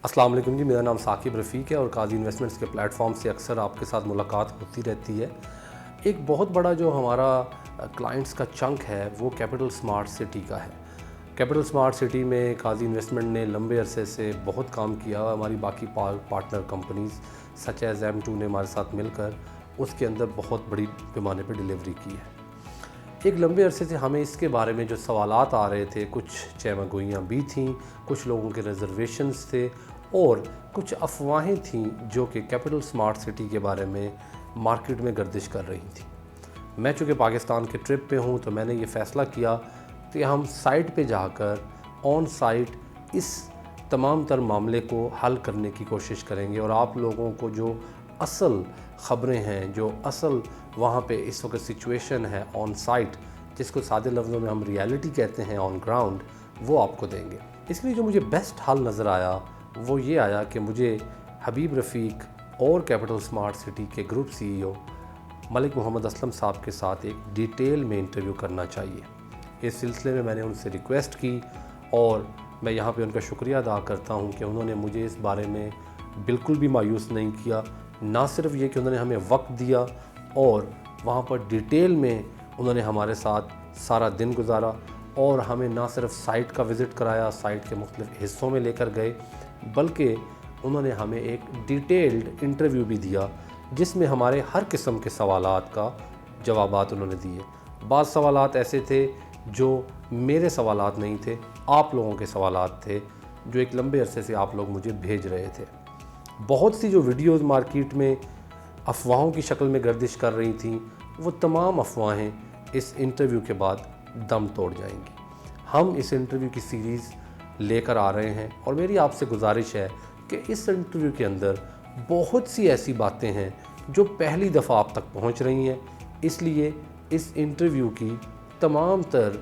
السلام علیکم جی، میرا نام ثاقب رفیق ہے اور قاضی انویسٹمنٹس کے پلیٹ فارم سے اکثر آپ کے ساتھ ملاقات ہوتی رہتی ہے۔ ایک بہت بڑا جو ہمارا کلائنٹس کا چنک ہے وہ کیپٹل سمارٹ سٹی کا ہے۔ کیپٹل سمارٹ سٹی میں قاضی انویسٹمنٹ نے لمبے عرصے سے بہت کام کیا۔ ہماری باقی partner companies such as M2 نے ہمارے ساتھ مل کر اس کے اندر بہت بڑی پیمانے پہ ڈیلیوری کی ہے۔ ایک لمبے عرصے سے ہمیں اس کے بارے میں جو سوالات آ رہے تھے، کچھ چہمگوئیاں بھی تھیں، کچھ لوگوں کے ریزرویشنز تھے اور کچھ افواہیں تھیں جو کہ کیپٹل سمارٹ سٹی کے بارے میں مارکیٹ میں گردش کر رہی تھیں۔ میں چونکہ پاکستان کے ٹرپ پہ ہوں تو میں نے یہ فیصلہ کیا کہ ہم سائٹ پہ جا کر آن سائٹ اس تمام تر معاملے کو حل کرنے کی کوشش کریں گے اور آپ لوگوں کو جو اصل خبریں ہیں، جو اصل وہاں پہ اس وقت سچویشن ہے آن سائٹ، جس کو سادے لفظوں میں ہم ریالٹی کہتے ہیں آن گراؤنڈ، وہ آپ کو دیں گے۔ اس لیے جو مجھے بیسٹ حل نظر آیا وہ یہ آیا کہ مجھے حبیب رفیق اور کیپٹل سمارٹ سٹی کے گروپ CEO ملک محمد اسلم صاحب کے ساتھ ایک ڈیٹیل میں انٹرویو کرنا چاہیے۔ اس سلسلے میں نے ان سے ریکویسٹ کی اور میں یہاں پہ ان کا شکریہ ادا کرتا ہوں کہ انہوں نے مجھے اس بارے میں بالکل بھی مایوس نہیں کیا۔ نہ صرف یہ کہ انہوں نے ہمیں وقت دیا اور وہاں پر ڈیٹیل میں انہوں نے ہمارے ساتھ سارا دن گزارا اور ہمیں نہ صرف سائٹ کا وزٹ کرایا، سائٹ کے مختلف حصوں میں لے کر گئے، بلکہ انہوں نے ہمیں ایک ڈیٹیلڈ انٹرویو بھی دیا جس میں ہمارے ہر قسم کے سوالات کا جوابات انہوں نے دیے۔ بعض سوالات ایسے تھے جو میرے سوالات نہیں تھے، آپ لوگوں کے سوالات تھے جو ایک لمبے عرصے سے آپ لوگ مجھے بھیج رہے تھے۔ بہت سی جو ویڈیوز مارکیٹ میں افواہوں کی شکل میں گردش کر رہی تھیں، وہ تمام افواہیں اس انٹرویو کے بعد دم توڑ جائیں گی۔ ہم اس انٹرویو کی سیریز لے کر آ رہے ہیں اور میری آپ سے گزارش ہے کہ اس انٹرویو کے اندر بہت سی ایسی باتیں ہیں جو پہلی دفعہ آپ تک پہنچ رہی ہیں، اس لیے اس انٹرویو کی تمام تر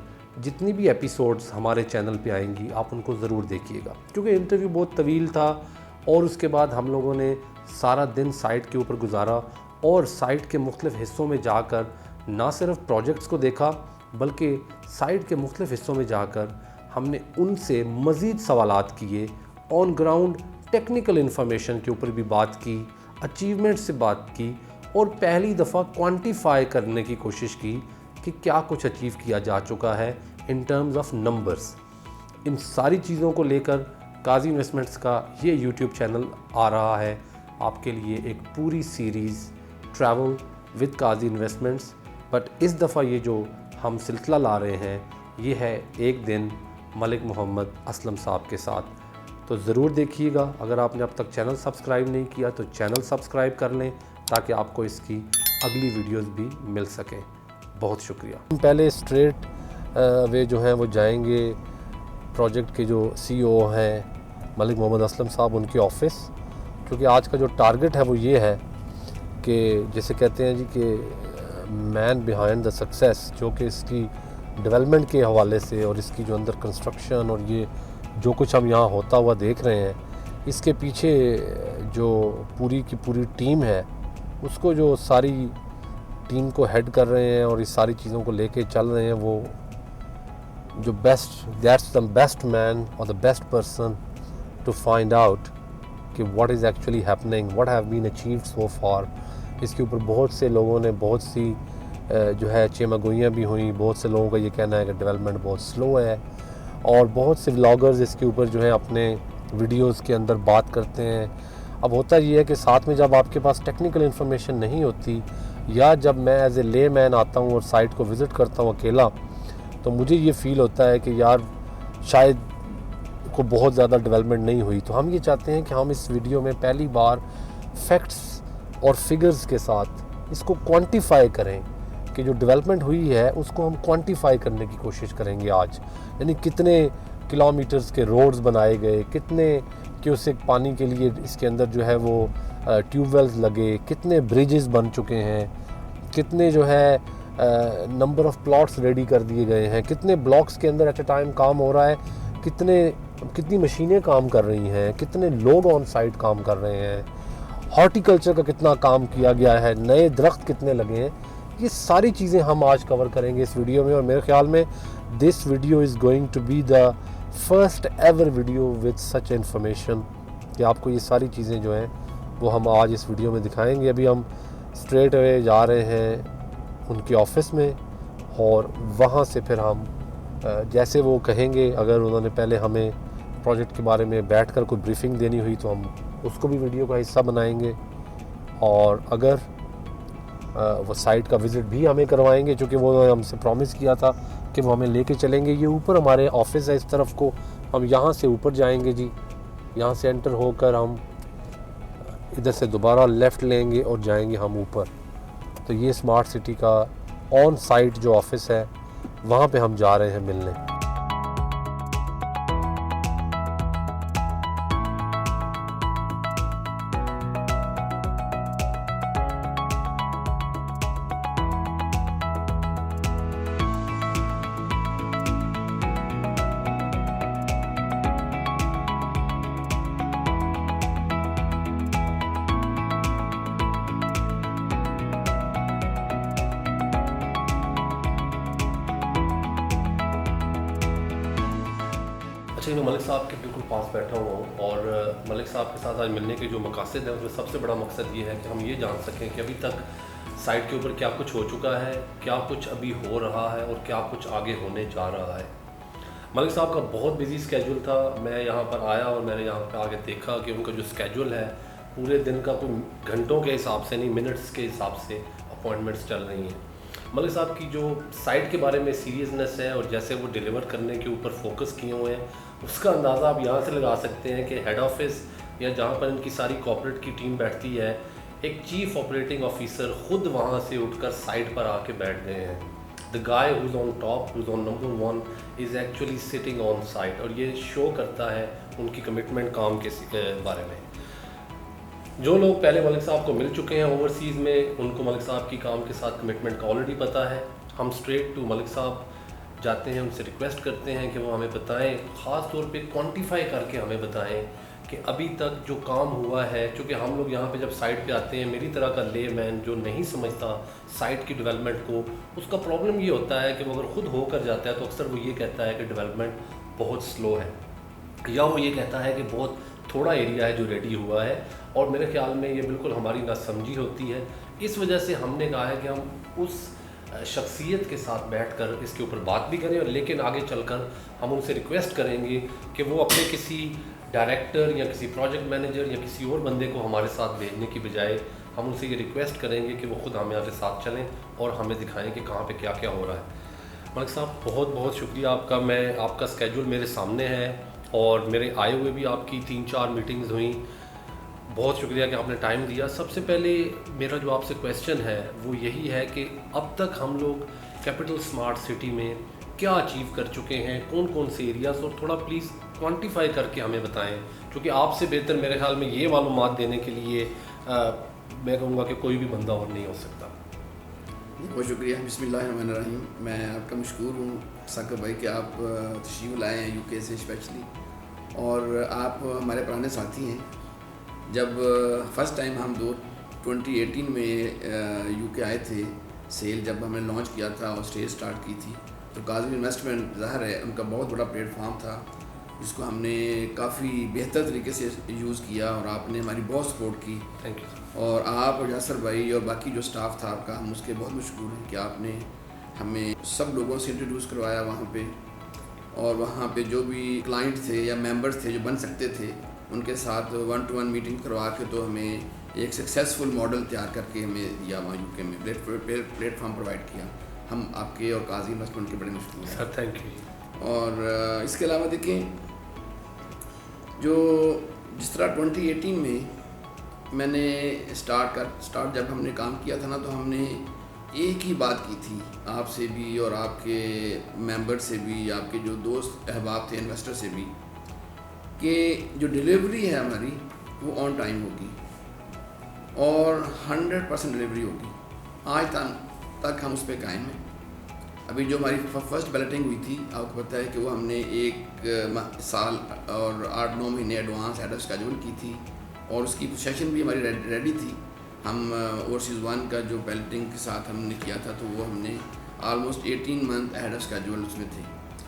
جتنی بھی ایپیسوڈز ہمارے چینل پہ آئیں گی آپ ان کو ضرور دیکھیے گا، کیونکہ انٹرویو بہت طویل تھا اور اس کے بعد ہم لوگوں نے سارا دن سائٹ کے اوپر گزارا اور سائٹ کے مختلف حصوں میں جا کر نہ صرف پروجیکٹس کو دیکھا بلکہ سائٹ کے مختلف حصوں میں جا کر ہم نے ان سے مزید سوالات کیے، آن گراؤنڈ ٹیکنیکل انفارمیشن کے اوپر بھی بات کی، اچیومنٹ سے بات کی اور پہلی دفعہ کوانٹیفائی کرنے کی کوشش کی کہ کیا کچھ اچیو کیا جا چکا ہے ان ٹرمز آف نمبرز۔ ان ساری چیزوں کو لے کر قاضی انویسٹمنٹس کا یہ یوٹیوب چینل آ رہا ہے آپ کے لیے ایک پوری series travel with Qazi investments, but اس دفعہ یہ جو ہم سلسلہ لا رہے ہیں یہ ہے ایک دن ملک محمد اسلم صاحب کے ساتھ، تو ضرور دیکھیے گا۔ اگر آپ نے اب تک چینل سبسکرائب نہیں کیا تو چینل سبسکرائب کر لیں تاکہ آپ کو اس کی اگلی ویڈیوز بھی مل سکیں۔ بہت شکریہ۔ ہم پہلے اسٹریٹ وے جو ہیں وہ جائیں گے پروجیکٹ کے جو CEO ہیں ملک محمد اسلم صاحب، ان کے آفس، کیونکہ آج کا جو ٹارگٹ ہے وہ یہ ہے کہ جیسے کہتے ہیں جی کہ مین بیہائنڈ دا سکسیس، جو کہ اس کی ڈیولپمنٹ کے حوالے سے اور اس کی جو اندر کنسٹرکشن اور یہ جو کچھ ہم یہاں ہوتا ہوا دیکھ رہے ہیں، اس کے پیچھے جو پوری کی پوری ٹیم ہے، اس کو جو ساری ٹیم کو ہیڈ کر رہے ہیں اور اس ساری چیزوں کو لے کے چل رہے ہیں، وہ جو دیٹس دا بیسٹ مین اور the best person to find out کہ what is actually happening, what have been achieved so far. اس کے اوپر بہت سے لوگوں نے بہت سی جو ہے چیمگوئیاں بھی ہوئیں، بہت سے لوگوں کا یہ کہنا ہے کہ ڈیولپمنٹ بہت سلو ہے اور بہت سے ولاگرز اس کے اوپر جو ہے اپنے ویڈیوز کے اندر بات کرتے ہیں۔ اب ہوتا یہ ہے کہ ساتھ میں جب آپ کے پاس ٹیکنیکل انفارمیشن نہیں ہوتی یا جب میں ایز اے لے مین آتا ہوں اور سائٹ کو وزٹ کرتا ہوں اکیلا، تو مجھے یہ فیل ہوتا ہے کہ یار شاید کو بہت زیادہ ڈیولپمنٹ نہیں ہوئی۔ تو ہم یہ چاہتے ہیں کہ ہم اس ویڈیو میں پہلی بار فیکٹس اور فگرز کے ساتھ اس کو کوانٹیفائی کریں کہ جو ڈیولپمنٹ ہوئی ہے اس کو ہم کوانٹیفائی کرنے کی کوشش کریں گے آج، یعنی کتنے کلومیٹرز کے روڈز بنائے گئے، کتنے کیوسک پانی کے لیے اس کے اندر جو ہے وہ ٹیوب ویلز لگے، کتنے بریجز بن چکے ہیں، کتنے جو ہے نمبر آف پلاٹس ریڈی کر دیے گئے ہیں، کتنے بلاکس کے اندر ایٹ اے ٹائم کام ہو رہا ہے، کتنی مشینیں کام کر رہی ہیں، کتنے لوگ آن سائٹ کام کر رہے ہیں، ہارٹیکلچر کا کتنا کام کیا گیا ہے، نئے درخت کتنے لگے ہیں۔ یہ ساری چیزیں ہم آج کور کریں گے اس ویڈیو میں، اور میرے خیال میں this video is going to be the first ever video with such information کہ آپ کو یہ ساری چیزیں جو ہیں وہ ہم آج اس ویڈیو میں دکھائیں گے. ابھی ہم اسٹریٹ اوے جا رہے ہیں ان کے آفس میں اور وہاں سے پھر ہم جیسے وہ کہیں گے, اگر انہوں نے پہلے ہمیں پروجیکٹ کے بارے میں بیٹھ کر کوئی بریفنگ دینی ہوئی تو ہم اس کو بھی ویڈیو کا حصہ بنائیں گے, اور اگر وہ سائٹ کا وزٹ بھی ہمیں کروائیں گے چونکہ وہ ہم سے پرومس کیا تھا کہ وہ ہمیں لے کے چلیں گے. یہ اوپر ہمارے آفس ہے اس طرف کو, ہم یہاں سے اوپر جائیں گے جی, یہاں سے انٹر ہو کر ہم ادھر سے دوبارہ لیفٹ لیں گے اور جائیں گے ہم اوپر. تو یہ اسمارٹ سٹی کا آن سائٹ جو آفس ہے وہاں پہ ہم جا رہے ہیں ملنے. اچھا, میں ملک صاحب کے بالکل پاس بیٹھا ہوا ہوں, اور ملک صاحب کے ساتھ آج ملنے کے جو مقاصد ہیں اس میں سب سے بڑا مقصد یہ ہے کہ ہم یہ جان سکیں کہ ابھی تک سائٹ کے اوپر کیا کچھ ہو چکا ہے, کیا کچھ ابھی ہو رہا ہے اور کیا کچھ آگے ہونے جا رہا ہے. ملک صاحب کا بہت بزی اسکیجول تھا. میں یہاں پر آیا اور میں نے یہاں پہ آگے دیکھا کہ ان کا جو اسکیجول ہے پورے دن کا کوئی گھنٹوں کے حساب سے نہیں, منٹس کے حساب سے اپوائنٹمنٹس چل رہی ہیں. ملک صاحب کی جو سائٹ کے بارے میں سیریسنس ہے اور جیسے وہ ڈیلیور کرنے کے اوپر فوکس کیے ہوئے ہیں اس کا اندازہ آپ یہاں سے لگا سکتے ہیں کہ ہیڈ آفس یا جہاں پر ان کی ساری کارپوریٹ کی ٹیم بیٹھتی ہے, ایک چیف آپریٹنگ آفیسر خود وہاں سے اٹھ کر سائٹ پر آ کے بیٹھ گئے ہیں. The guy who's on top, who's on number 1 is actually sitting on site, اور یہ شو کرتا ہے ان کی کمٹمنٹ کام کے بارے میں. جو لوگ پہلے ملک صاحب کو مل چکے ہیں اوورسیز میں ان کو ملک صاحب کی کام کے ساتھ کمٹمنٹ کا آلریڈی پتہ ہے. ہم اسٹریٹ ٹو ملک صاحب جاتے ہیں, ان سے ریکویسٹ کرتے ہیں کہ وہ ہمیں بتائیں, خاص طور پہ کوانٹیفائی کر کے ہمیں بتائیں کہ ابھی تک جو کام ہوا ہے. چونکہ ہم لوگ یہاں پہ جب سائٹ پہ آتے ہیں, میری طرح کا لے مین جو نہیں سمجھتا سائٹ کی ڈیولپمنٹ کو, اس کا پرابلم یہ ہوتا ہے کہ وہ اگر خود ہو کر جاتا ہے تو اکثر وہ یہ کہتا ہے کہ ڈیولپمنٹ بہت سلو ہے, یا وہ یہ کہتا ہے کہ بہت تھوڑا ایریا ہے جو ریڈی ہوا ہے. اور میرے خیال میں یہ بالکل ہماری ناسمجھی ہوتی ہے. اس وجہ سے ہم نے کہا ہے کہ ہم اس شخصیت کے ساتھ بیٹھ کر اس کے اوپر بات بھی کریں, اور لیکن آگے چل کر ہم ان سے ریکویسٹ کریں گے کہ وہ اپنے کسی ڈائریکٹر یا کسی پروجیکٹ مینیجر یا کسی اور بندے کو ہمارے ساتھ بھیجنے کی بجائے ہم ان سے یہ ریکویسٹ کریں گے کہ وہ خود ہمارے ساتھ چلیں اور ہمیں دکھائیں کہ کہاں پہ کیا کیا ہو رہا ہے. ملک صاحب بہت بہت شکریہ آپ کا. میں آپ کا اسکیجول میرے سامنے ہے اور میرے آئے ہوئے بھی آپ کی 3-4 میٹنگز ہوئیں. بہت شکریہ کہ آپ نے ٹائم دیا. سب سے پہلے میرا جو آپ سے کویسچن ہے وہ یہی ہے کہ اب تک ہم لوگ کیپٹل اسمارٹ سٹی میں کیا اچیو کر چکے ہیں, کون کون سے ایریاز, اور تھوڑا پلیز کوانٹیفائی کر کے ہمیں بتائیں, کیونکہ آپ سے بہتر میرے خیال میں یہ معلومات دینے کے لیے میں کہوں گا کہ کوئی بھی بندہ اور نہیں ہو سکتا. بہت شکریہ. بسم اللہ الرحمن الرحیم. میں آپ کا مشکور ہوں ثاقب بھائی کہ آپ تشریف لائے ہیں یو کے سے اسپیشلی, اور آپ ہمارے پرانے ساتھی ہیں. جب فرسٹ ٹائم ہم 2018 میں یو کے آئے تھے, سیل جب ہم نے لانچ کیا تھا اور اسٹیج اسٹارٹ کی تھی, تو کاظم انویسٹمنٹ ظاہر ہے ان کا بہت بڑا پلیٹ فارم تھا جس کو ہم نے کافی بہتر طریقے سے یوز کیا, اور آپ نے ہماری بہت سپورٹ کی. Thank you. اور آپ اور یاسر بھائی اور باقی جو سٹاف تھا آپ کا, ہم اس کے بہت مشکور ہیں کہ آپ نے ہمیں سب لوگوں سے انٹروڈیوس کروایا وہاں پہ, اور وہاں پہ جو بھی کلائنٹ تھے یا ممبرس تھے جو بن سکتے تھے ان کے ساتھ 1-to-1 میٹنگ کروا کے تو ہمیں ایک سکسیزفل ماڈل تیار کر کے ہمیں دیا وہاں یو کے میں, پلیٹ فارم پرووائڈ کیا. ہم آپ کے اور قاضی انویسٹمنٹ کے بڑے مشکور ہیں سر. Thank you. اور اس کے علاوہ دیکھیں, جو جس طرح 2018 میں میں نے اسٹارٹ جب ہم نے کام کیا تھا نا, تو ہم نے ایک ہی بات کی تھی آپ سے بھی اور آپ کے ممبر سے بھی, آپ کے جو دوست احباب تھے انویسٹر سے بھی, کہ جو ڈیلیوری ہے ہماری وہ آن ٹائم ہوگی اور 100% ڈیلیوری ہوگی. آج تک ہم اس پہ قائم ہیں. ابھی جو ہماری فرسٹ بیلٹنگ ہوئی تھی آپ کو پتہ ہے کہ وہ ہم نے 1 سال اور 8-9 مہینے ایڈوانس ایڈ آف اسکیجول کی تھی, اور اس کی سیشن بھی ہماری ریڈی تھی. ہم اوورسیز 1 کا جو بیلٹنگ کے ساتھ ہم نے کیا تھا, تو وہ ہم نے almost 18 month ahead of schedule اس میں تھے.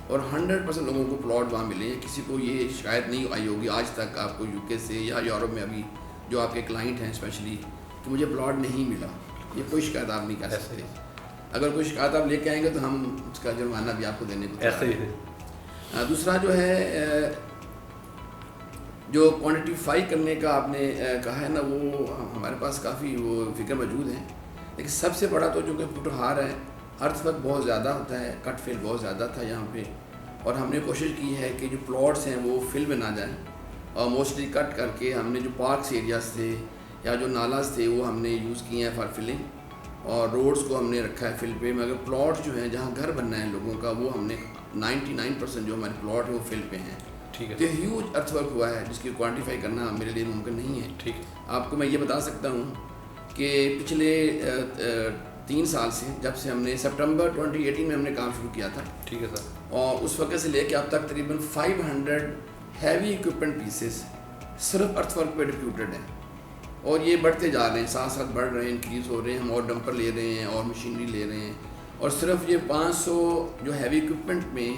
اور 100% لوگوں کو پلاٹ وہاں ملے ہیں. کسی کو یہ شکایت نہیں آئی ہوگی آج تک آپ کو UK سے یا یورپ میں ابھی جو آپ کے کلائنٹ ہیں اسپیشلی کہ مجھے پلاٹ نہیں ملا. یہ کوئی شکایت آپ نہیں کر سکتے. اگر کوئی شکایت آپ لے کے آئیں گے تو ہم اس کا جرمانہ بھی آپ کو دینے کو ایسے ہی. دوسرا جو ہے جو کوانٹیفائی کرنے کا آپ نے کہا ہے نا, وہ ہمارے پاس کافی وہ فکر موجود ہیں. لیکن سب سے بڑا تو جو کہ پٹہار ہے, ارتھ ورک بہت زیادہ ہوتا ہے, کٹ فل بہت زیادہ تھا یہاں پہ, اور ہم نے کوشش کی ہے کہ جو پلاٹس ہیں وہ فل میں نہ جائیں, اور موسٹلی کٹ کر کے ہم نے جو پارکس ایریاز تھے یا جو نالاز تھے وہ ہم نے یوز کیے ہیں فار فلنگ, اور روڈز کو ہم نے رکھا ہے فل پہ. مگر پلاٹ جو ہیں جہاں گھر بننا ہے لوگوں کا وہ ہم نے 99% جو ہمارے پلاٹ ہیں وہ فل پہ ہیں. ٹھیک ہے. تو ہیوج ارتھ ورک ہوا ہے جس کی کوانٹیفائی کرنا میرے لیے ممکن نہیں ہے. ٹھیک ہے. آپ کو میں یہ بتا سکتا ہوں کہ پچھلے 3 سال سے, جب سے ہم نے سپٹمبر 2018 میں ہم نے کام شروع کیا تھا, ٹھیک ہے سر, اور اس وقت سے لے کے اب تک تقریباً 500 ہیوی اکوپمنٹ پیسز صرف ارتھ ورک پہ ڈپیوٹیڈ ہیں, اور یہ بڑھتے جا رہے ہیں, ساتھ ساتھ بڑھ رہے ہیں, انکریز ہو رہے ہیں. ہم اور ڈمپر لے رہے ہیں اور مشینری لے رہے ہیں, اور صرف یہ 500 جو ہیوی اکوپمنٹ میں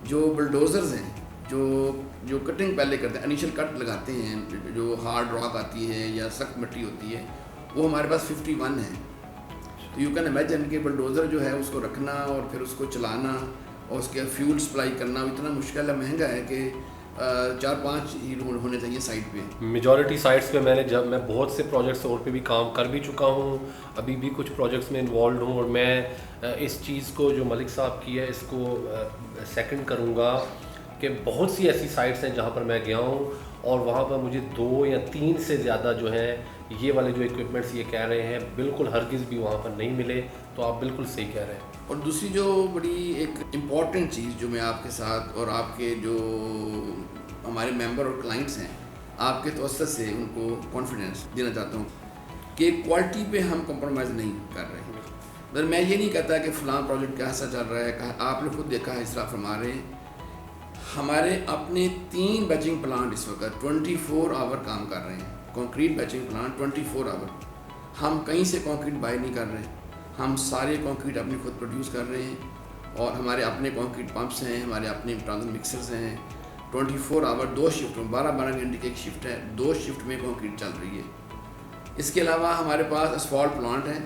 جو بلڈوزرز ہیں جو کٹنگ پہلے کرتے ہیں, انیشل کٹ لگاتے ہیں, جو ہارڈ راک آتی ہے یا سخت مٹی ہوتی ہے, وہ ہمارے پاس 51 ہے. تو یو کین امیجن کہ بلڈوزر جو ہے اس کو رکھنا اور پھر اس کو چلانا اور اس کے فیول سپلائی کرنا اتنا مشکل ہے, مہنگا ہے کہ 4-5 ہی ہونے چاہیے سائٹ پہ. میجورٹی سائٹس پہ میں بہت سے پروجیکٹس اور پہ بھی کام کر بھی چکا ہوں, ابھی بھی کچھ پروجیکٹس میں انوالوڈ ہوں, اور میں اس چیز کو جو ملک صاحب کی ہے اس کو سیکنڈ کروں گا کہ بہت سی ایسی سائٹس ہیں جہاں پر میں گیا ہوں اور وہاں پر مجھے 2 یا 3 سے زیادہ جو ہیں یہ والے جو اکوپمنٹس یہ کہہ رہے ہیں بالکل ہرگز بھی وہاں پر نہیں ملے. تو آپ بالکل صحیح کہہ رہے ہیں. اور دوسری جو بڑی ایک امپورٹنٹ چیز جو میں آپ کے ساتھ اور آپ کے جو ہمارے ممبر اور کلائنٹس ہیں آپ کے توسط سے ان کو کانفیڈنس دینا چاہتا ہوں کہ کوالٹی پہ ہم کمپرومائز نہیں کر رہے ہیں. مگر میں یہ نہیں کہتا کہ فلاں پروجیکٹ کیسا چل رہا ہے, آپ نے خود دیکھا ہے اس طرح فرما رہے ہیں. ہمارے اپنے 3 بیچنگ پلانٹ اس وقت 24 آور کام کر رہے ہیں, کنکریٹ بیچنگ پلانٹ 24 آور. ہم کہیں سے کنکریٹ بائی نہیں کر رہے, ہم سارے کنکریٹ اپنی خود پروڈیوس کر رہے ہیں, اور ہمارے اپنے کنکریٹ پمپس ہیں, ہمارے اپنے ٹرانزل مکسرز ہیں. 24 آور 2 شفٹ میں 12 گھنٹے کی ایک شفٹ ہے, 2 شفٹ میں کنکریٹ چل رہی ہے. اس کے علاوہ ہمارے پاس اسفالٹ پلانٹ ہے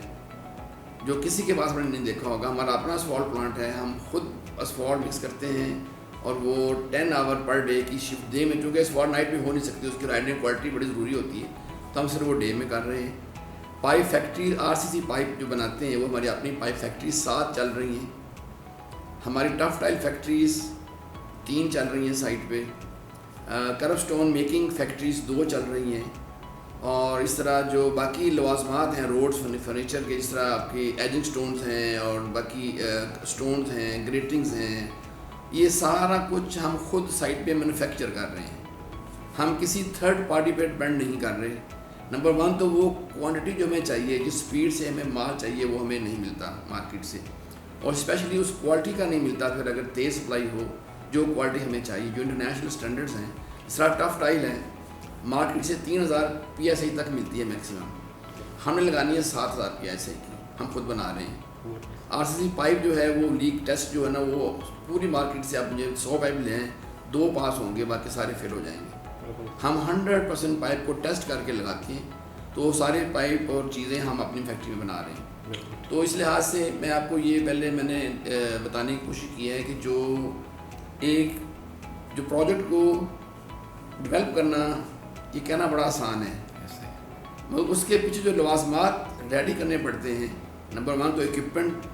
جو کسی کے پاس میں نے نہیں دیکھا ہوگا. ہمارا اپنا اسفالٹ پلانٹ ہے, ہم خود اسفالٹ مکس کرتے ہیں, اور وہ 10 آور پر ڈے کی شفٹ ڈے میں, چونکہ اسفالٹ نائٹ میں ہو نہیں سکتی, اس کی رائڈنگ کوالٹی بڑی ضروری ہوتی ہے, تو ہم صرف وہ ڈے میں کر رہے ہیں. پائپ فیکٹری RCC پائپ جو بناتے ہیں وہ ہماری اپنی پائپ فیکٹری 7 چل رہی ہیں. ہماری ٹف ٹائل فیکٹریز 3 چل رہی ہیں سائٹ پہ. کرب سٹون میکنگ فیکٹریز 2 چل رہی ہیں, اور اس طرح جو باقی لوازمات ہیں روڈز فرنیچر کے, جس طرح آپ کی ایجنگ سٹونز ہیں اور باقی سٹونز ہیں, گریٹنگز ہیں, یہ سارا کچھ ہم خود سائٹ پہ مینوفیکچر کر رہے ہیں. ہم کسی تھرڈ پارٹی پہ ڈپینڈ نہیں کر رہے. نمبر 1 تو وہ کوانٹٹی جو ہمیں چاہیے, جس سپیڈ سے ہمیں مال چاہیے وہ ہمیں نہیں ملتا مارکیٹ سے, اور اسپیشلی اس کوالٹی کا نہیں ملتا. پھر اگر تیز سپلائی ہو جو کوالٹی ہمیں چاہیے, جو انٹرنیشنل سٹینڈرڈز ہیں, اس طرح ٹف ٹائل ہے مارکیٹ سے 3000 PSI تک ملتی ہے میکسیمم, ہم نے لگانی ہے 7000 PSI کی, ہم خود بنا رہے ہیں. RCC پائپ جو ہے وہ لیک ٹیسٹ جو ہے نا وہ پوری مارکیٹ سے آپ مجھے 100 پائپ لیں, 2 پاس ہوں گے, باقی سارے فیل ہو جائیں گے. ہم 100% پائپ کو ٹیسٹ کر کے لگاتے ہیں, تو وہ سارے پائپ اور چیزیں ہم اپنی فیکٹری میں بنا رہے ہیں. تو اس لحاظ سے میں آپ کو یہ پہلے میں نے بتانے کی کوشش کی ہے کہ جو پروجیکٹ کو ڈیولپ کرنا یہ کہنا بڑا آسان ہے, مگر اس کے پیچھے جو لوازمات ریڈی کرنے پڑتے ہیں. نمبر 1 تو اکوپمنٹ,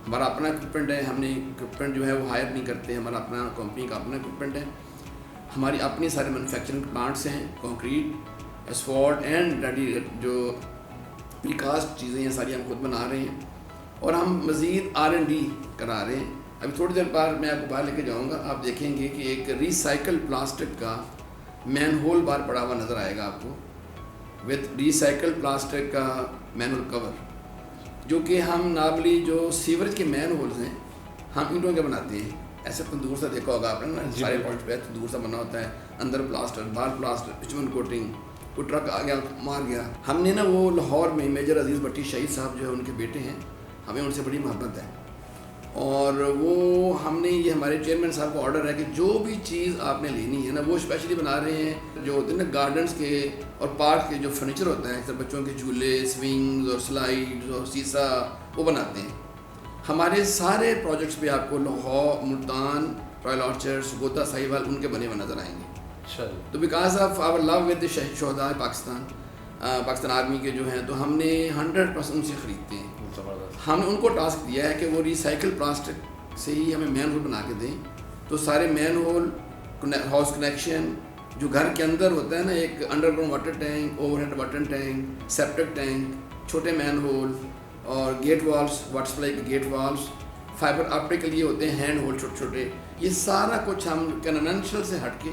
ہمارا اپنا اکوپمنٹ ہے, ہم نے اکوپمنٹ جو ہے وہ ہائر نہیں کرتے, ہمارا اپنا کمپنی کا اپنا اکوپمنٹ ہے. ہماری اپنی سارے مینوفیکچرنگ پلانٹس ہیں, کنکریٹ, اسفالٹ اینڈ ریڈی جو پری کاسٹ چیزیں ہیں ساری ہم خود بنا رہے ہیں, اور ہم مزید R&D کرا رہے ہیں. ابھی تھوڑی دیر بعد میں آپ کو باہر لے کے جاؤں گا, آپ دیکھیں گے کہ ایک ریسائکل پلاسٹک کا مین ہول بار پڑا ہوا نظر آئے گا آپ کو, وتھ ریسائکل پلاسٹک کا مین ہول کور, جو کہ ہم نارملی جو سیوریج کے مین ہولز ہیں ہم اینٹوں کے بناتے ہیں. ایسے تندور سا دیکھا ہوگا آپ نے نا, سارے پوائنٹس پہ تندور سا بنا ہوتا ہے, اندر پلاسٹر, باہر پلاسٹر, پچمن کوٹنگ, کوئی ٹرک آ گیا مار گیا. ہم نے نا وہ لاہور میں میجر عزیز بٹی شہید صاحب جو ہے ان کے بیٹے ہیں, ہمیں ان سے بڑی محبت ہے, اور وہ ہم نے یہ ہمارے چیئرمین صاحب کا آرڈر ہے کہ جو بھی چیز آپ نے لینی ہے نا وہ اسپیشلی بنا رہے ہیں جو ہوتے ہیں نا گارڈنس کے اور پارک کے جو فرنیچر ہوتا ہے بچوں کے جھولے سوئنگز اور سلائڈز اور سیسا وہ بناتے ہیں. ہمارے سارے پروجیکٹس پہ آپ کو لاہور ملتان رائل آرچرڈس گوتا ساہیوال ان کے بنے ہوئے نظر آئیں گے. تو because of our love with شہداء پاکستان آرمی کے جو ہیں تو ہم نے 100% ان سے خریدتے ہیں. ہم نے ان کو ٹاسک دیا ہے کہ وہ ریسائیکل پلاسٹک سے ہی ہمیں مین ہول بنا کے دیں. تو سارے مین ہول ہاؤس کنیکشن جو گھر کے اندر ہوتا ہے نا ایک under ground water tank over head water tank septic tank چھوٹے مین ہول اور گیٹ والس واٹر سپلائی کے گیٹ والس فائبر آپٹک کے لیے ہوتے ہیں ہینڈ ہول چھوٹے چھوٹے. یہ سارا کچھ ہم کنونشنل سے ہٹ کے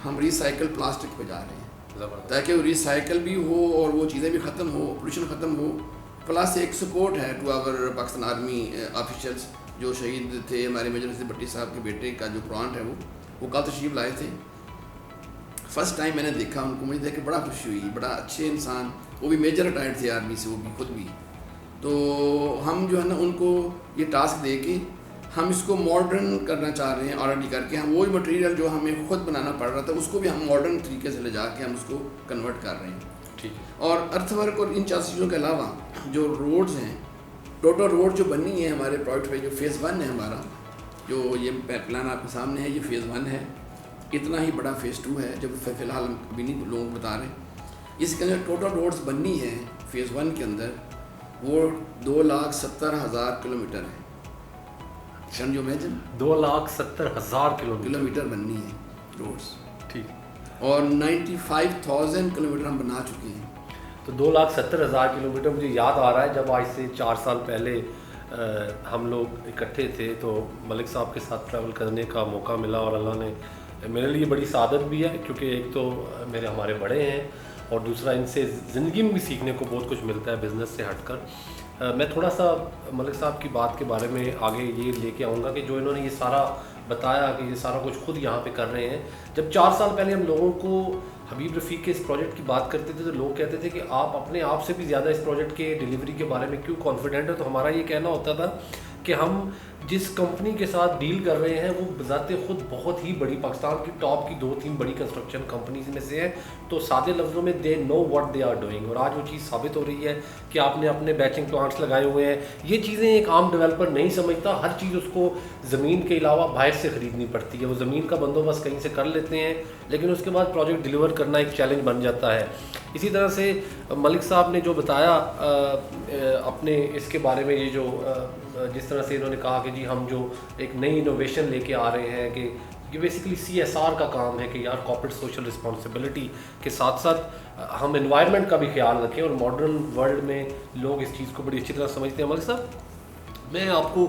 ہم ریسائیکل پلاسٹک پہ جا رہے ہیں تاکہ وہ ریسائیکل بھی ہو اور وہ چیزیں بھی ختم ہو پولوشن ختم ہو. پلس ایک سپورٹ ہے to our Pakistan army officials جو شہید تھے ہمارے میجر نصیر بھٹی صاحب کے بیٹے کا جو پلانٹ ہے وہ کل تشریف لائے تھے. فرسٹ ٹائم میں نے دیکھا ان کو مجھے دیکھ کے بڑا خوشی ہوئی. بڑا اچھے انسان وہ بھی میجر ریٹائرڈ تھے آرمی سے وہ بھی خود بھی. تو ہم جو ہے نا ان کو یہ ٹاسک دے کے ہم اس کو ماڈرن کرنا چاہ رہے ہیں آلریڈی کر کے. ہم وہی مٹیریل جو ہمیں خود بنانا پڑ رہا تھا اس کو بھی ہم ماڈرن طریقے سے لے جا کے ہم اس کو کنورٹ کر رہے ہیں. اور ارتھ ورک اور ان 4 چیزوں کے علاوہ جو روڈز ہیں ٹوٹل روڈ جو بنی ہے ہمارے پروجیکٹ پہ جو فیز 1 ہے ہمارا جو یہ پلان آپ کے سامنے ہے یہ فیز 1 ہے. اتنا ہی بڑا فیز 2 ہے جب فی الحال ہم ابھی نہیں لوگوں کو بتا رہے. اس کے اندر ٹوٹل روڈز بننی ہے فیز 1 کے اندر وہ 2,70,000 کلومیٹر ہے. جو امیجن 2,70,000 کلومیٹر بننی ہے روڈز. ٹھیک. اور 95,000 کلومیٹر ہم بنا چکے ہیں. تو 2,70,000 کلومیٹر مجھے یاد آ رہا ہے جب آج سے 4 سال پہلے ہم لوگ اکٹھے تھے تو ملک صاحب کے ساتھ ٹریول کرنے کا موقع ملا اور اللہ نے میرے لیے بڑی سعادت بھی ہے کیونکہ ایک تو ہمارے بڑے ہیں اور دوسرا ان سے زندگی میں بھی سیکھنے کو بہت کچھ ملتا ہے بزنس سے ہٹ کر. میں تھوڑا سا ملک صاحب کی بات کے بارے میں آگے یہ لے کے آؤں گا کہ جو انہوں نے یہ سارا بتایا کہ یہ سارا کچھ خود یہاں پہ کر رہے ہیں. جب 4 سال پہلے ہم لوگوں کو حبیب رفیق کے اس پروجیکٹ کی بات کرتے تھے تو لوگ کہتے تھے کہ آپ اپنے آپ سے بھی زیادہ اس پروجیکٹ کے ڈیلیوری کے بارے میں کیوں کانفیڈنٹ ہے. تو ہمارا یہ کہنا ہوتا تھا کہ ہم جس کمپنی کے ساتھ ڈیل کر رہے ہیں وہ بذات خود بہت ہی بڑی پاکستان کی ٹاپ کی 2-3 بڑی کنسٹرکشن کمپنیز میں سے ہے. تو سادے لفظوں میں they know what they are doing. اور آج وہ چیز ثابت ہو رہی ہے کہ آپ نے اپنے بیچنگ پلانٹس لگائے ہوئے ہیں. یہ چیزیں ایک عام ڈیولپر نہیں سمجھتا. ہر چیز اس کو زمین کے علاوہ باہر سے خریدنی پڑتی ہے. وہ زمین کا بندوبست کہیں سے کر لیتے ہیں لیکن اس کے بعد پروجیکٹ ڈیلیور کرنا ایک چیلنج بن جاتا ہے. اسی طرح سے ملک صاحب نے جو بتایا اپنے اس کے بارے میں یہ جو جس طرح سے انہوں نے کہا کہ جی ہم جو ایک نئی انوویشن لے کے آ رہے ہیں کہ یہ بیسیکلی CSR کا کام ہے کہ یار کارپوریٹ سوشل رسپانسبلٹی کے ساتھ ساتھ ہم انوائرمنٹ کا بھی خیال رکھیں. اور ماڈرن ورلڈ میں لوگ اس چیز کو بڑی اچھی طرح سمجھتے ہیں. ملک صاحب میں آپ کو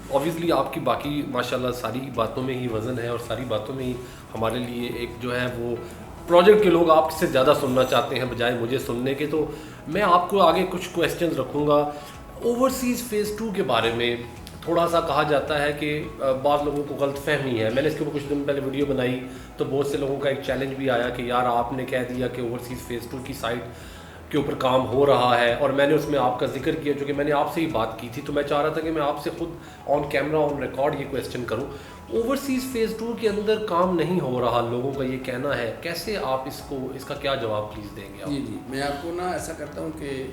اوبویسلی آپ کی باقی ماشاءاللہ ساری باتوں میں ہی وزن ہے اور ساری باتوں میں ہی ہمارے لیے ایک جو ہے وہ پروجیکٹ کے لوگ آپ سے زیادہ سننا چاہتے ہیں بجائے مجھے سننے کے. تو میں آپ کو آگے کچھ کویسچنز رکھوں گا. اوورسیز فیز 2 کے بارے میں تھوڑا سا کہا جاتا ہے کہ بعض لوگوں کو غلط فہمی ہے. میں نے اس کے اوپر کچھ دن پہلے ویڈیو بنائی تو بہت سے لوگوں کا ایک چیلنج بھی آیا کہ یار آپ نے کہہ دیا کہ اوورسیز فیز 2 کی سائٹ کے اوپر کام ہو رہا ہے اور میں نے اس میں آپ کا ذکر کیا چونکہ میں نے آپ سے ہی بات کی تھی. تو میں چاہ رہا تھا کہ میں آپ سے خود آن کیمرہ آن ریکارڈ یہ کویسچن کروں. اوورسیز فیز 2 کے اندر کام نہیں ہو رہا لوگوں کا یہ کہنا ہے. کیسے آپ اس کا کیا جواب پلیز دیں گے؟ جی میں آپ کو نا ایسا کرتا ہوں کہ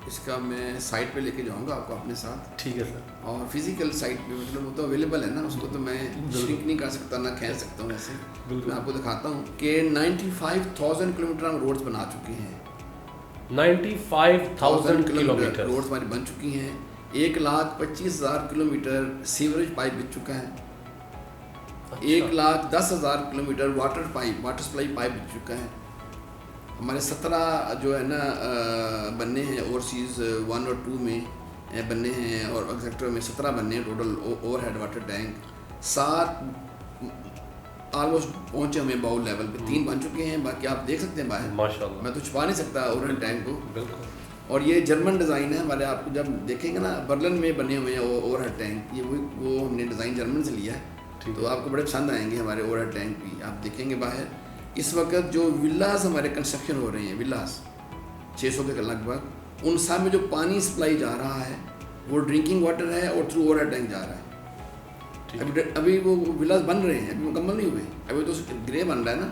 اس کا میں سائٹ پہ لے کے جاؤں گا آپ کو اپنے ساتھ. ٹھیک ہے سر. اور فزیکل سائٹ پہ مطلب وہ تو اویلیبل ہے نا اس کو تو میں شرک نہیں کر سکتا نہ کھینچ سکتا ہوں. ایسے میں آپ کو دکھاتا ہوں کہ 95,000 کلومیٹر ہم روڈز بنا چکے ہیں. 95,000 کلومیٹر روڈز ہماری بن چکی ہیں. 1,25,000 کلومیٹر سیوریج پائپ بچ چکا ہے. 1,10,000 کلومیٹر واٹر سپلائی پائپ بچ چکا ہے. ہمارے 17 جو ہے نا بننے ہیں اوورسیز 1 اور 2 میں بننے ہیں اور ایگزیکٹر میں 17 بننے ہیں total over head water tank. 7 almost پہنچے ہمیں باؤل لیول پہ. 3 بن چکے ہیں باقی آپ دیکھ سکتے ہیں باہر. ماشاءاللہ میں تو چھپا نہیں سکتا اوور ہیڈ ٹینک کو. بالکل. اور یہ جرمن ڈیزائن ہے ہمارے. آپ کو جب دیکھیں گے نا برلن میں بنے ہوئے ہیں اوور ہیڈ ٹینک. یہ وہ ہم نے ڈیزائن جرمن سے لیا ہے تو آپ کو بڑے پسند آئیں گے ہمارے اوور ہیڈ ٹینک بھی. آپ دیکھیں گے باہر اس وقت جو ولاز ہمارے کنسٹرکشن ہو رہے ہیں ولاز 600 کے لگ بھگ ان سب میں جو پانی سپلائی جا رہا ہے وہ ڈرنکنگ واٹر ہے اور تھرو اوور ہیڈ ٹینک جا رہا ہے. ابھی وہ ولاز بن رہے ہیں, ابھی مکمل نہیں ہوئے, ابھی تو گرے بن رہا ہے نا.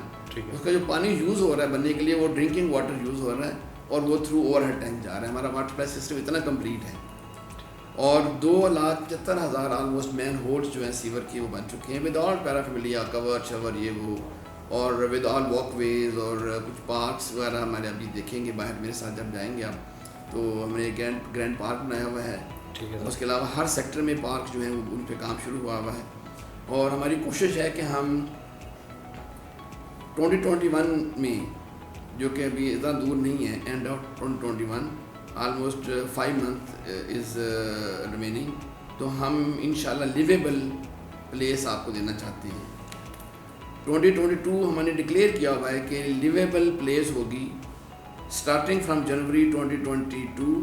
اس کا جو پانی یوز ہو رہا ہے بننے کے لیے وہ ڈرنکنگ واٹر یوز ہو رہا ہے اور وہ تھرو اوور ہیڈ ٹینک جا رہا ہے. ہمارا واٹر سپلائی سسٹم اتنا کمپلیٹ ہے اور 2,75,000 آلموسٹ مین ہولس جو ہیں سیور کی وہ بن چکے ہیں ود آل پیرافیملیا, کور شور یہ وہ, اور ود آل واک ویز اور کچھ پارکس وغیرہ ہمارے ابھی دیکھیں گے باہر میرے ساتھ جب جائیں گے آپ تو ہم نے گرینڈ پارک بنایا ہوا ہے. اس کے علاوہ ہر سیکٹر میں پارک جو ہیں وہ ان پہ کام شروع ہوا ہے اور ہماری کوشش ہے کہ ہم 2021 میں, جو کہ ابھی اتنا دور نہیں ہے, and of 2021 almost 5 months is remaining, تو ہم انشاءاللہ لیویبل پلیس آپ کو دینا چاہتے ہیں. 2022 ہم نے ڈکلیئر کیا ہوا ہے کہ لیویبل پلیس ہوگی starting from January 2022.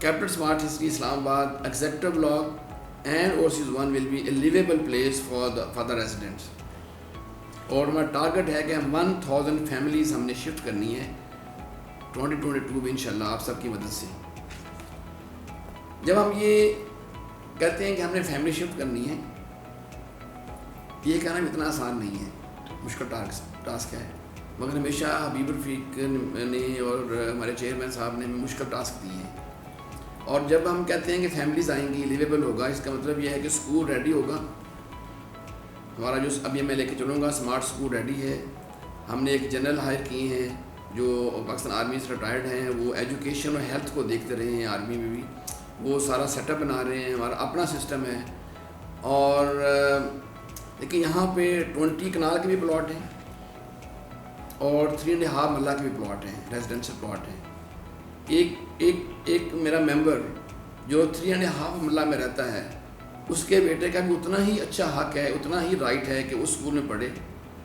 Capital smart city Islamabad executive block and overseas 1 will be a livable place for the residents. اور ہمارا ٹارگیٹ ہے کہ 1000 فیملیز ہم نے شفٹ کرنی ہے 2022 میں انشاءاللہ آپ سب کی مدد سے. جب ہم یہ کہتے ہیں کہ ہم نے فیملی شفٹ کرنی ہے, یہ کہنا اتنا آسان نہیں ہے, مشکل ٹاسک ہے, مگر ہمیشہ حبیب رفیق نے اور ہمارے چیئرمین صاحب نے مشکل ٹاسک دی ہے. اور جب ہم کہتے ہیں کہ فیملیز آئیں گی, لیویبل ہوگا, اس کا مطلب یہ ہے کہ اسکول ریڈی ہوگا. ہمارا جو ابھی میں لے کے چلوں گا اسمارٹ اسکول ریڈی ہے. ہم نے ایک جنرل ہائر کیے ہیں جو پاکستان آرمی سے ریٹائرڈ ہیں, وہ ایجوکیشن اور ہیلتھ کو دیکھتے رہے ہیں آرمی میں بھی, وہ سارا سیٹ اپ بنا رہے ہیں. ہمارا اپنا سسٹم ہے. اور لیکن یہاں پہ 20 کنال کے بھی پلاٹ ہیں اور 3.5 مرلہ کے بھی پلاٹ ہیں, ریزیڈینشل پلاٹ ہیں. ایک میرا ممبر جو 3.5 مرلہ میں رہتا ہے, اس کے بیٹے کا بھی اتنا ہی اچھا حق ہے, اتنا ہی رائٹ ہے کہ اس اسکول میں پڑھے,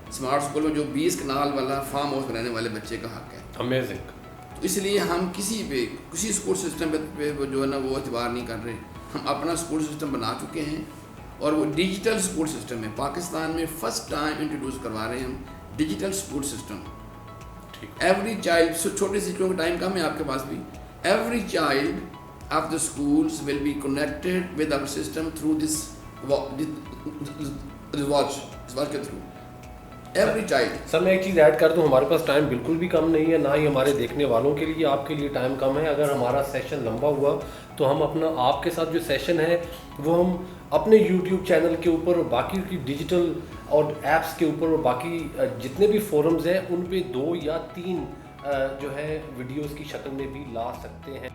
اسمارٹ اسکول میں جو 20 کنال والا فارم ہاؤس میں رہنے والے بچے کا حق ہے. امیزنگ. تو اس لیے ہم کسی اسکول سسٹم پہ جو ہے نا وہ اعتبار نہیں کر رہے. ہم اپنا اسکول سسٹم بنا چکے ہیں اور وہ ڈیجیٹل اسکول سسٹم ہے. پاکستان میں فرسٹ ٹائم انٹروڈیوس کروا رہے ہیں ہم digital school system. Every child, چھوٹے سے چھوٹے ٹائم کم ہے آپ کے پاس بھی, every child of the schools will be connected with our system through this watch کے through every child. سر میں ایک چیز ایڈ کر دوں, ہمارے پاس ٹائم بالکل بھی کم نہیں ہے, نہ ہی ہمارے دیکھنے والوں کے لیے آپ کے لیے ٹائم کم ہے. اگر ہمارا سیشن لمبا ہوا تو ہم اپنا آپ کے ساتھ جو سیشن ہے وہ ہم اپنے یوٹیوب چینل کے اوپر اور باقی کی ڈیجیٹل اور ایپس کے اوپر اور باقی جتنے بھی فورمز ہیں ان پہ 2 یا 3 جو ہے ویڈیوز کی شکل میں بھی لا سکتے ہیں.